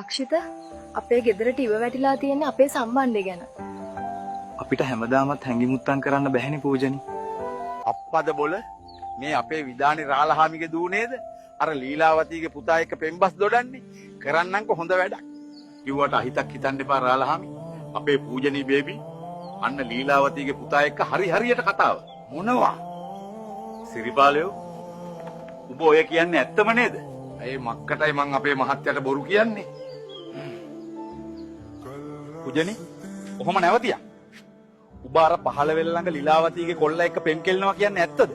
අක්ෂිත අපේ ගෙදරට ඉව වැටිලා තියෙන අපේ සම්බන්ධය ගැන. අපිට හැමදාමත් හැංගිමුත්තම් කරන්න බැහැනේ පූජනි. අප්පද බොල මේ අපේ විදානි රාලහාමිගේ දූ නේද? අර ලීලාවතීගේ පුතා එක්ක පෙම්බස් දොඩන්නේ. කරන්නම්කො හොඳ වැඩක්. කිව්වට අහිතක් හිතන්න එපා රාලහාමි. අපේ පූජනී බේබි අන්න ලීලාවතීගේ පුතා එක්ක හරියට කතාව. මොනවා? සිරිපාලයෝ ඔබ ඔය කියන්නේ ඇත්තම නේද? ඒ මක්කටයි මං අපේ මහත්තයාට බොරු කියන්නේ. පූජනි කොහොම නැවතියා? ඔබ අර පහළ වෙල ළඟ ලීලාවතීගේ කොල්ලා එක්ක පෙම් කෙල්ලනවා කියන්නේ ඇත්තද?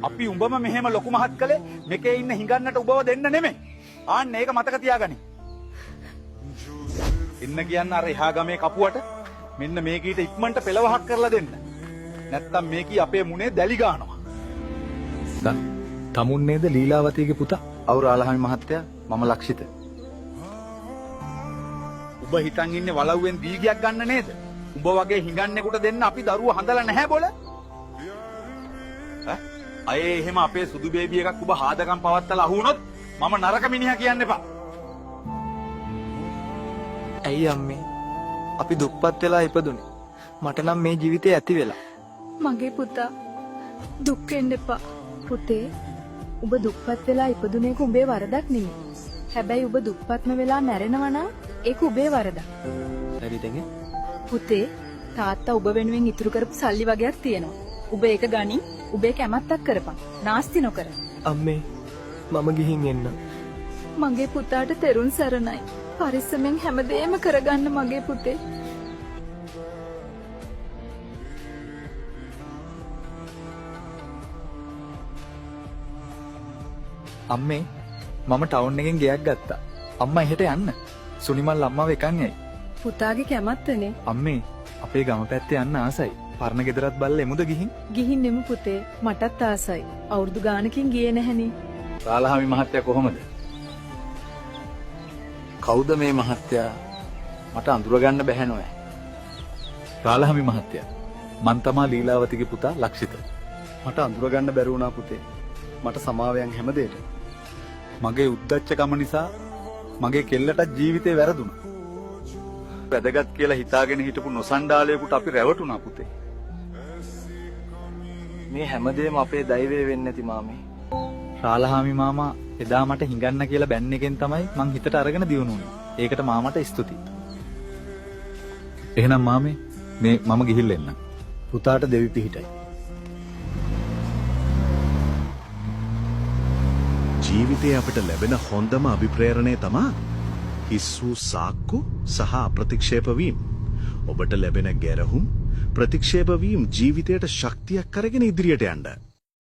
අපි උඹම මෙහෙම ලොකු මහත් කළේ මේකේ ඉන්න හිඟන්නට ඔබව දෙන්න නෙමෙයි. ආන්න ඒක මතක තියාගනි. ඉන්න කියන්න අර එහා ගමේ කපුවට මෙන්න මේකීට ඉක්මනට පෙළවහක් කරලා දෙන්න. නැත්තම් මේකී අපේ මුනේ දැලි ගන්නවා. තමුන් නේද ලීලාවතීගේ පුතා? අවු රාලහාමි මහත්තයා මම ලක්ෂිත. ඔබ හිතන් ඉන්නේ වලව්වෙන් දීගයක් ගන්න නේද? උඹ වගේ හිඟන්නෙකුට දෙන්න අපි දරුවෝ හදලා නැහැ බොල. අයේ එහෙම අපේ සුදු බේබි එකක් ඔබ හාදකම් පවත්තලා අහු වුණොත් මම නරක මිනිහා කියන්න එපා. ඇයි අම්මේ? අපි දුප්පත් වෙලා ඉපදුනේ. මට නම් මේ ජීවිතේ ඇති වෙලා. මගේ පුතා දුක් වෙන්න එපා. පුතේ ඔබ දුප්පත් වෙලා ඉපදුනේ උඹේ වරදක් නෙමෙයි. හැබැයි ඔබ දුප්පත්ම වෙලා මැරෙනවා නම් ඒක ඔබේ වරදක්. හරිද? පුතේ තාත්තා ඔබ වෙනුවෙන් ඉතුරු කරපු සල්ලි වගේක් තියෙනවා. ඔබ ඒක ගනින් ඔබේ කැමැත්තක් කරපන්. නාස්ති නොකර. අම්මේ මම ගිහින් එන්න. මගේ පුතාට තෙරුන් සරණයි. පරිස්සමෙන් හැමදේම කරගන්න මගේ පුතේ. අම්මේ මම ටවුන් එකෙන් ගෙයක් ගත්තා. අම්මා එහෙට යන්න. සුනිමල් අම්මාව එකන් යයි. පුතාගේ කැමැත්තනේ. අම්මේ අපේ ගම පැත්තේ යන්න ආසයි. පරණ ගෙදරත් බල්ල එමුද ගිහින්? ගිහින් නෙමු පුතේ. මටත් ආසයි. අවුරුදු ගානකින් ගියේ නැහනේ. රාලහාමි මහත්තයා කොහමද? කවුද මේ මහත්තයා? මට අඳුරගන්න බැහැ නෝය. රාලහාමි මහත්තයා. මං තමා ලීලාවතීගේ පුතා ලක්ෂිත. මට අඳුරගන්න බැරි වුණා පුතේ. මට සමාවයන් හැමදේට. මගේ උද්දච්චකම නිසා මගේ කෙල්ලට ජීවිතේ වැරදුනා. වැදගත් කියලා හිතාගෙන හිටපු නොසන්ඩාලයෙකුට අපි රැවටුණා පුතේ. මේ හැමදේම අපේ දෛවය වෙන්නේ නැති මාමේ. රාලහාමි මාමා එදා මට හිඟන්න කියලා බැන්න එකෙන් තමයි මං හිතට අරගෙන දියුණුනේ. ඒකට මාමට ස්තුතියි. එහෙනම් මාමේ මේ මම ගිහිල්ලා එන්නම්. පුතාට දෙවි පිහිටයි. ජීවිතයේ අපිට ලැබෙන හොඳම අභිප්‍රේරණය තමා හිස් වූ සාක්කු සහ ප්‍රතික්ෂේප වීම. ඔබට ලැබෙන ගැරහුම් ප්‍රතික්ෂේප වීම ජීවිතයට ශක්තියක් කරගෙන ඉදිරියට යන්න.